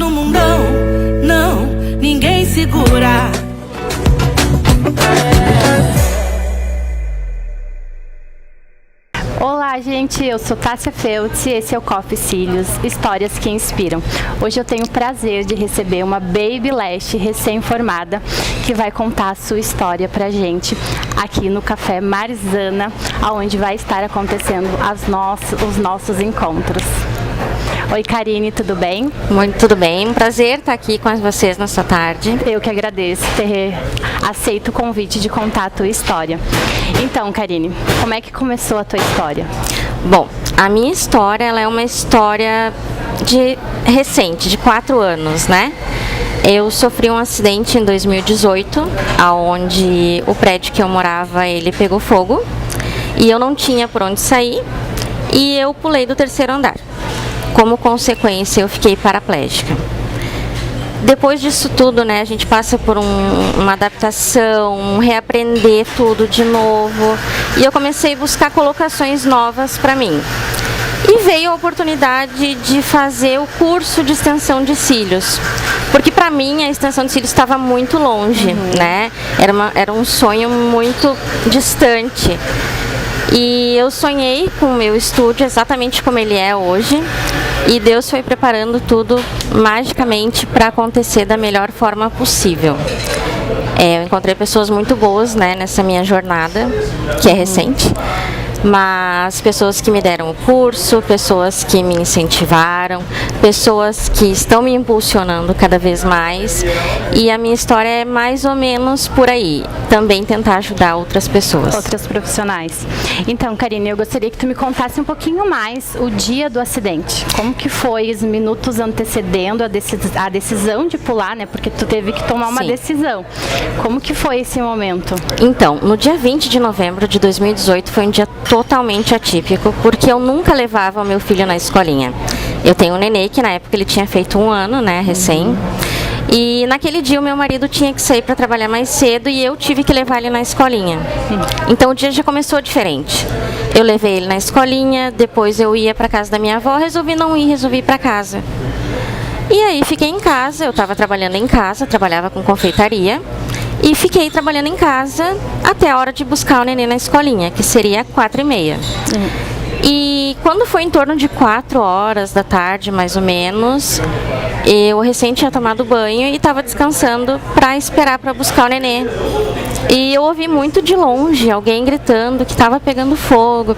no mundão, não, ninguém segura. Olá, gente, eu sou Tássia Feltz e esse é o Coffee Cílios, histórias que inspiram. Hoje eu tenho o prazer de receber uma Baby Lash recém-formada que vai contar a sua história pra gente aqui no Café Marzana, onde vai estar acontecendo os nossos encontros. Oi, Karine, tudo bem? Muito tudo bem, um prazer estar aqui com vocês nessa tarde. Eu que agradeço ter aceito o convite de contar a tua história. Então, Karine, como é que começou a tua história? Bom, a minha história ela é uma história recente, de 4 anos, né? Eu sofri um acidente em 2018, onde o prédio que eu morava, ele pegou fogo e eu não tinha por onde sair e eu pulei do 3º andar. Como consequência, eu fiquei paraplégica. Depois disso tudo, né, a gente passa por uma adaptação, reaprender tudo de novo. E eu comecei a buscar colocações novas para mim. E veio a oportunidade de fazer o curso de extensão de cílios. Porque para mim a extensão de cílios estava muito longe, né? Era um sonho muito distante. E eu sonhei com o meu estúdio exatamente como ele é hoje. E Deus foi preparando tudo magicamente para acontecer da melhor forma possível. Eu encontrei pessoas muito boas, né, nessa minha jornada, que é recente. Mas pessoas que me deram o curso, pessoas que me incentivaram, pessoas que estão me impulsionando cada vez mais. E a minha história é mais ou menos por aí. Também tentar ajudar outras pessoas. Outras profissionais. Então, Karine, eu gostaria que tu me contasse um pouquinho mais o dia do acidente. Como que foi os minutos antecedendo a decisão de pular, né? Porque tu teve que tomar uma decisão. Como que foi esse momento? Então, no dia 20 de novembro de 2018 foi um dia totalmente atípico, porque eu nunca levava o meu filho na escolinha. Eu tenho um nenê que na época ele tinha feito 1 ano, né, recém. E naquele dia o meu marido tinha que sair para trabalhar mais cedo e eu tive que levar ele na escolinha. Então o dia já começou diferente. Eu levei ele na escolinha, depois eu ia para casa da minha avó, resolvi não ir, resolvi ir para casa. E aí fiquei em casa, eu estava trabalhando em casa, trabalhava com confeitaria. E fiquei trabalhando em casa até a hora de buscar o neném na escolinha, que seria 4h30. E quando foi em torno de 4 horas da tarde, mais ou menos, eu recém tinha tomado banho e estava descansando para esperar para buscar o neném. E eu ouvi muito de longe alguém gritando que estava pegando fogo,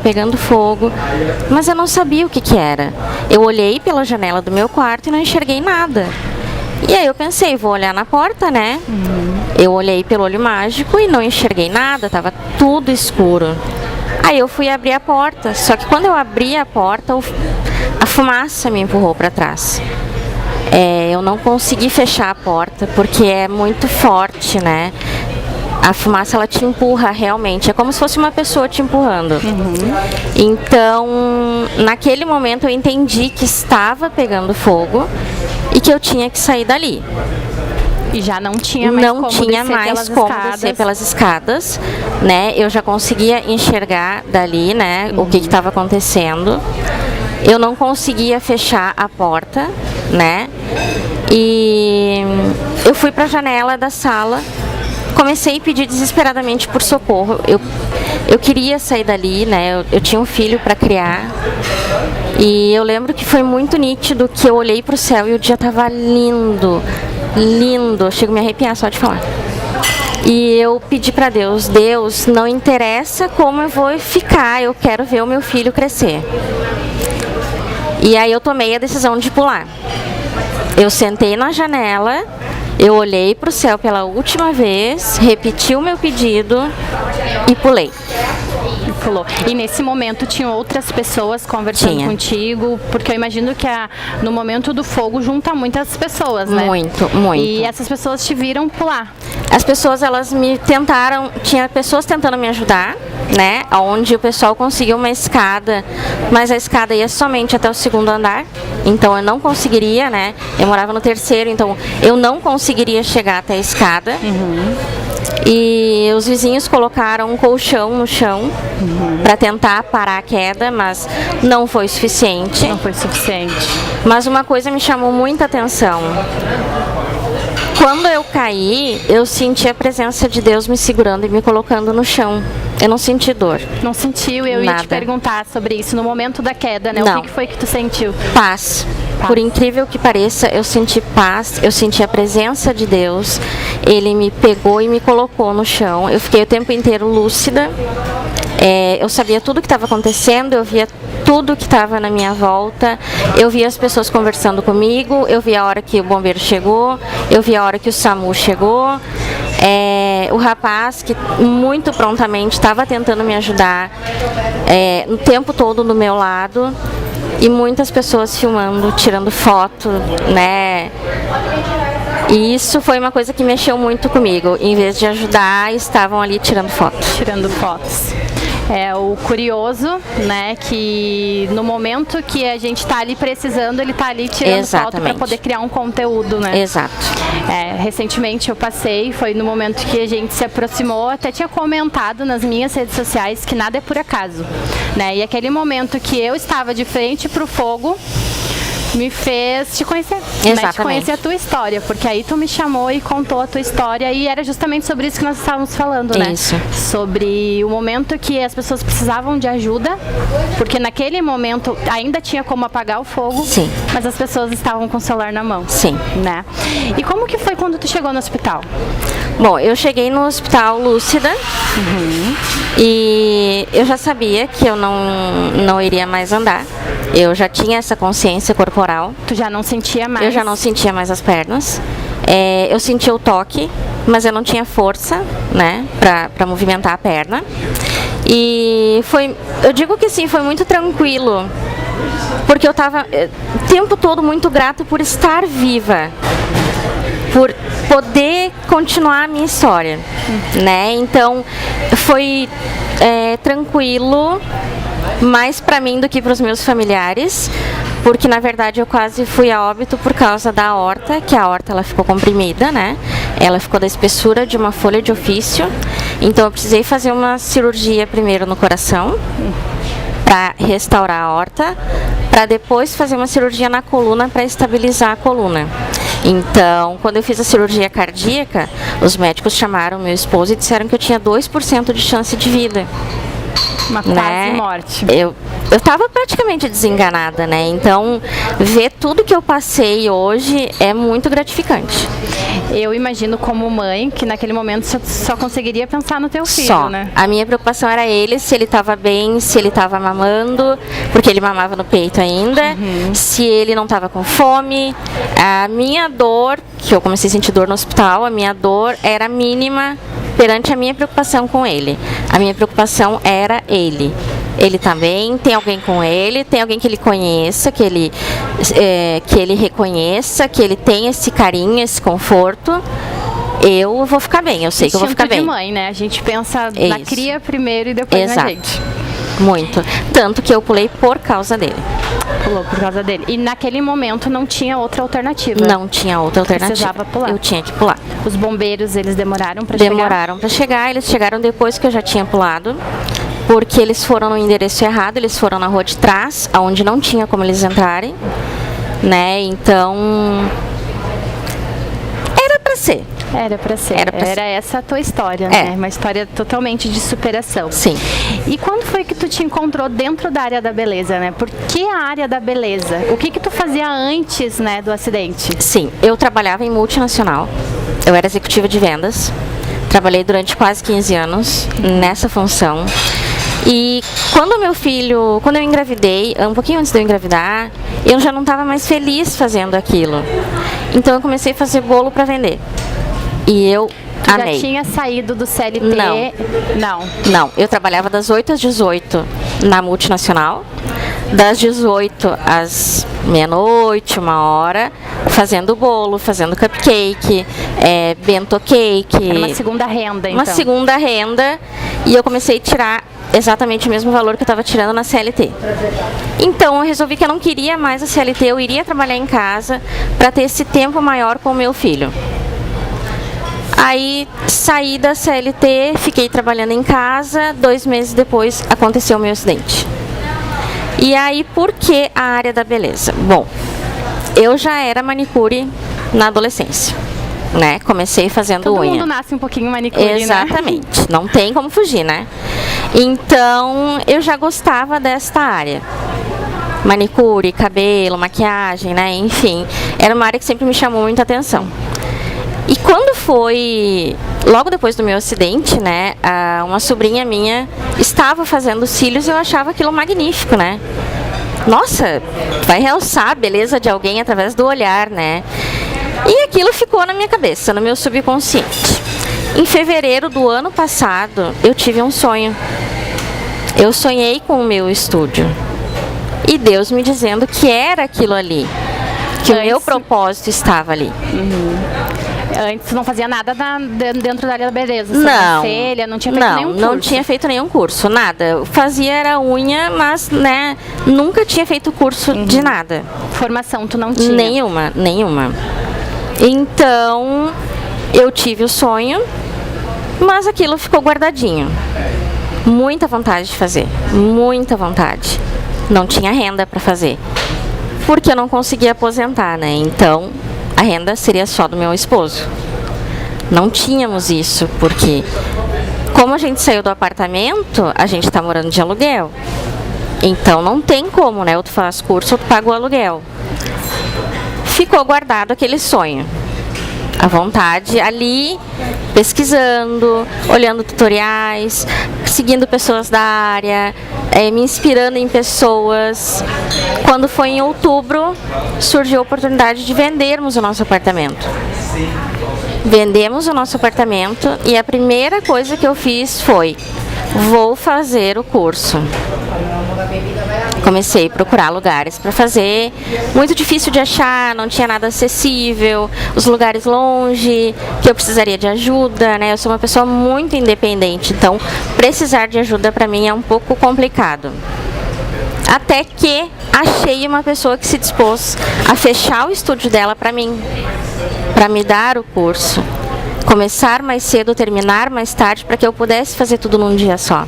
mas eu não sabia o que era. Eu olhei pela janela do meu quarto e não enxerguei nada. E aí eu pensei, vou olhar na porta, né? Eu olhei pelo olho mágico e não enxerguei nada, estava tudo escuro. Aí eu fui abrir a porta, só que quando eu abri a porta, a fumaça me empurrou para trás. Eu não consegui fechar a porta porque é muito forte, né? A fumaça, ela te empurra realmente, é como se fosse uma pessoa te empurrando. Então, naquele momento eu entendi que estava pegando fogo e que eu tinha que sair dali. E já não tinha mais como descer pelas escadas, né? Eu já conseguia enxergar dali, né, o que estava acontecendo. Eu não conseguia fechar a porta, né? E eu fui para a janela da sala, comecei a pedir desesperadamente por socorro. Eu queria sair dali, né? Eu tinha um filho para criar. E eu lembro que foi muito nítido que eu olhei para o céu e o dia estava lindo, lindo. Eu chego a me arrepiar só de falar. E eu pedi para Deus, Deus, não interessa como eu vou ficar, eu quero ver o meu filho crescer. E aí eu tomei a decisão de pular. Eu sentei na janela, eu olhei para o céu pela última vez, repeti o meu pedido e pulei. Pulou. E nesse momento tinham outras pessoas conversando contigo, porque eu imagino que no momento do fogo junta muitas pessoas, né? Muito, muito. E essas pessoas te viram pular. As pessoas, elas me tentaram, tinha pessoas tentando me ajudar, né? Onde o pessoal conseguiu uma escada, mas a escada ia somente até o 2º andar, então eu não conseguiria, né? Eu morava no 3º, então eu não conseguiria chegar até a escada. E os vizinhos colocaram um colchão no chão para tentar parar a queda, mas não foi suficiente. Não foi suficiente. Mas uma coisa me chamou muita atenção. Quando eu caí, eu senti a presença de Deus me segurando e me colocando no chão. Eu não senti dor. Não sentiu? Eu ia te Nada. perguntar sobre isso no momento da queda, né? Não. O que foi que tu sentiu? Paz. Por incrível que pareça, eu senti paz, eu senti a presença de Deus. Ele me pegou e me colocou no chão. Eu fiquei o tempo inteiro lúcida. Eu sabia tudo o que estava acontecendo, eu via tudo que estava na minha volta, eu via as pessoas conversando comigo, eu via a hora que o bombeiro chegou, eu via a hora que o SAMU chegou. O rapaz que muito prontamente estava tentando me ajudar o tempo todo do meu lado, e muitas pessoas filmando, tirando foto, né? E isso foi uma coisa que mexeu muito comigo. Em vez de ajudar, estavam ali tirando foto. Tirando fotos. O curioso, né, que no momento que a gente está ali precisando, ele está ali tirando foto para poder criar um conteúdo, né? Exato. Recentemente eu passei, foi no momento que a gente se aproximou, até tinha comentado nas minhas redes sociais que nada é por acaso, né? E aquele momento que eu estava de frente para o fogo me fez te conhecer, né? Te conhecer a tua história, porque aí tu me chamou e contou a tua história, e era justamente sobre isso que nós estávamos falando, né? Isso. Sobre o momento que as pessoas precisavam de ajuda, porque naquele momento ainda tinha como apagar o fogo. Sim. Mas as pessoas estavam com o celular na mão. Sim. Né? E como que foi quando tu chegou no hospital? Bom, eu cheguei no hospital lúcida. E eu já sabia que eu não iria mais andar. Eu já tinha essa consciência corporal. Tu já não sentia mais? Eu já não sentia mais as pernas. Eu sentia o toque, mas eu não tinha força, né, pra movimentar a perna. E eu digo que sim, foi muito tranquilo, porque eu estava o tempo todo muito grata por estar viva, por poder continuar a minha história, né? Então foi tranquilo, mais para mim do que para os meus familiares, porque na verdade eu quase fui a óbito por causa da aorta, que a aorta ela ficou comprimida, né? Ela ficou da espessura de uma folha de ofício, então eu precisei fazer uma cirurgia primeiro no coração para restaurar a aorta, para depois fazer uma cirurgia na coluna para estabilizar a coluna. Então, quando eu fiz a cirurgia cardíaca, os médicos chamaram meu esposo e disseram que eu tinha 2% de chance de vida. Uma quase morte. Eu estava praticamente desenganada, né? Então, ver tudo que eu passei hoje é muito gratificante. Eu imagino como mãe que naquele momento só conseguiria pensar no teu filho, só, né? A minha preocupação era ele, se ele estava bem, se ele estava mamando, porque ele mamava no peito ainda, se ele não estava com fome. A minha dor, que eu comecei a sentir dor no hospital, a minha dor era mínima perante a minha preocupação com ele. A minha preocupação era ele. Ele também, tem alguém com ele, tem alguém que ele conheça, que ele reconheça, que ele tenha esse carinho, esse conforto. Eu vou ficar bem, eu sei que eu vou ficar bem. Instinto de mãe, né? A gente pensa na cria primeiro e depois na gente. Muito. Tanto que eu pulei por causa dele. Pulou por causa dele. E naquele momento não tinha outra alternativa? Não tinha outra alternativa. Precisava pular. Eu tinha que pular. Os bombeiros, eles demoraram para chegar? Demoraram para chegar, eles chegaram depois que eu já tinha pulado. Porque eles foram no endereço errado, eles foram na rua de trás, onde não tinha como eles entrarem, né? Então, era para ser. Era pra ser. Era essa a tua história, né? Uma história totalmente de superação. Sim. E quando foi que tu te encontrou dentro da área da beleza, né? Por que a área da beleza? O que tu fazia antes, né, do acidente? Sim, eu trabalhava em multinacional. Eu era executiva de vendas. Trabalhei durante quase 15 anos nessa função. E quando eu engravidei, um pouquinho antes de eu engravidar, eu já não estava mais feliz fazendo aquilo. Então eu comecei a fazer bolo para vender. E eu amei. Já tinha saído do CLT? Não, eu trabalhava das 8 às 18 na multinacional, das 18 às meia-noite, 1h, fazendo bolo, fazendo cupcake, bento cake. Era uma segunda renda, então. Uma segunda renda, e eu comecei a tirar exatamente o mesmo valor que eu estava tirando na CLT. Então eu resolvi que eu não queria mais a CLT, eu iria trabalhar em casa para ter esse tempo maior com o meu filho. Aí saí da CLT, fiquei trabalhando em casa, 2 meses depois aconteceu o meu acidente. E aí, por que a área da beleza? Bom, eu já era manicure na adolescência, né? Comecei fazendo Todo unha. mundo nasce um pouquinho manicure, Exatamente, né? Não tem como fugir, né? Então, eu já gostava desta área. Manicure, cabelo, maquiagem, né? Enfim, era uma área que sempre me chamou muita atenção. E quando foi, logo depois do meu acidente, né, uma sobrinha minha estava fazendo cílios e eu achava aquilo magnífico, né? Nossa, vai realçar a beleza de alguém através do olhar, né? E aquilo ficou na minha cabeça, no meu subconsciente. Em fevereiro do ano passado, eu tive um sonho. Eu sonhei com o meu estúdio. E Deus me dizendo que era aquilo ali, que o meu propósito estava ali. Antes não fazia nada dentro da área da beleza? Não. Sobrancelha, não tinha feito nenhum curso? Não tinha feito nenhum curso, nada. Eu fazia era unha, mas, né, nunca tinha feito curso de nada. Formação tu não tinha? Nenhuma. Então, eu tive o sonho, mas aquilo ficou guardadinho. Muita vontade de fazer, muita vontade. Não tinha renda para fazer, porque eu não conseguia aposentar, né? Então, a renda seria só do meu esposo. Não tínhamos isso, porque como a gente saiu do apartamento, a gente está morando de aluguel. Então não tem como, né? Ou tu faz curso ou tu paga o aluguel. Ficou guardado aquele sonho. A vontade ali, pesquisando, olhando tutoriais, seguindo pessoas da área, me inspirando em pessoas. Quando foi em outubro, surgiu a oportunidade de vendermos o nosso apartamento. Vendemos o nosso apartamento e a primeira coisa que eu fiz foi: vou fazer o curso. Comecei a procurar lugares para fazer, muito difícil de achar, não tinha nada acessível, os lugares longe, que eu precisaria de ajuda, né? Eu sou uma pessoa muito independente, então precisar de ajuda para mim é um pouco complicado. Até que achei uma pessoa que se dispôs a fechar o estúdio dela para mim, para me dar o curso. Começar mais cedo, terminar mais tarde, para que eu pudesse fazer tudo num dia só.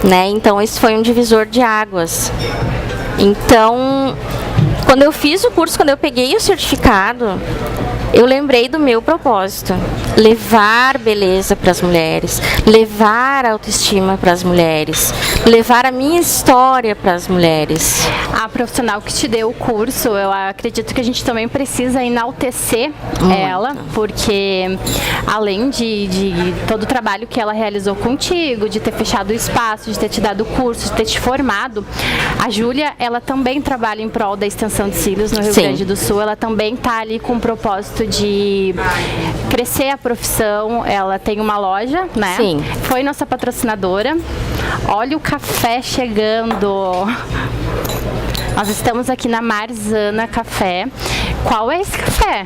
Né? Então, esse foi um divisor de águas. Então, quando eu fiz o curso, quando eu peguei o certificado, eu lembrei do meu propósito: levar beleza para as mulheres, levar autoestima para as mulheres, levar a minha história para as mulheres. A profissional que te deu o curso, eu acredito que a gente também precisa enaltecer ela, porque além de todo o trabalho que ela realizou contigo, de ter fechado o espaço, de ter te dado o curso, de ter te formado, a Júlia, ela também trabalha em prol da extensão de cílios no Rio Grande do Sul. Ela também está ali com o propósito de crescer a profissão. Ela tem uma loja, né? Sim. Foi nossa patrocinadora. Olha o café chegando. Nós estamos aqui na Marzana Café. Qual é esse café?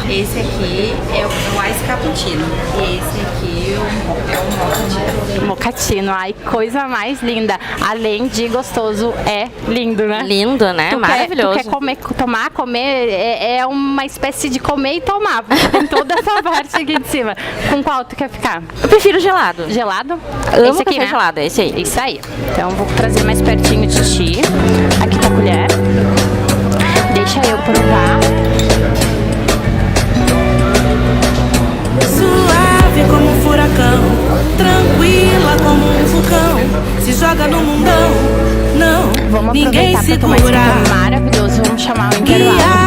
Esse aqui é o Ice Cappuccino. E esse aqui é o Mocatino. Mocatino. Ai, coisa mais linda. Além de gostoso, é lindo, né? Lindo, né? Maravilhoso. Tu quer comer, é uma espécie de comer e tomar. Tem toda essa parte aqui de cima. Com qual tu quer ficar? Eu prefiro gelado. Gelado? Amo esse aqui, café né? gelado, é esse aí. Isso aí. Então, vou trazer mais pertinho de ti. Aqui tá a colher. Deixa eu provar. Suave como um furacão, tranquila como um vulcão, se joga no mundão, não, Vamos ninguém aproveitar para tomar esse segura. café maravilhoso. Vamos chamar o intervalo.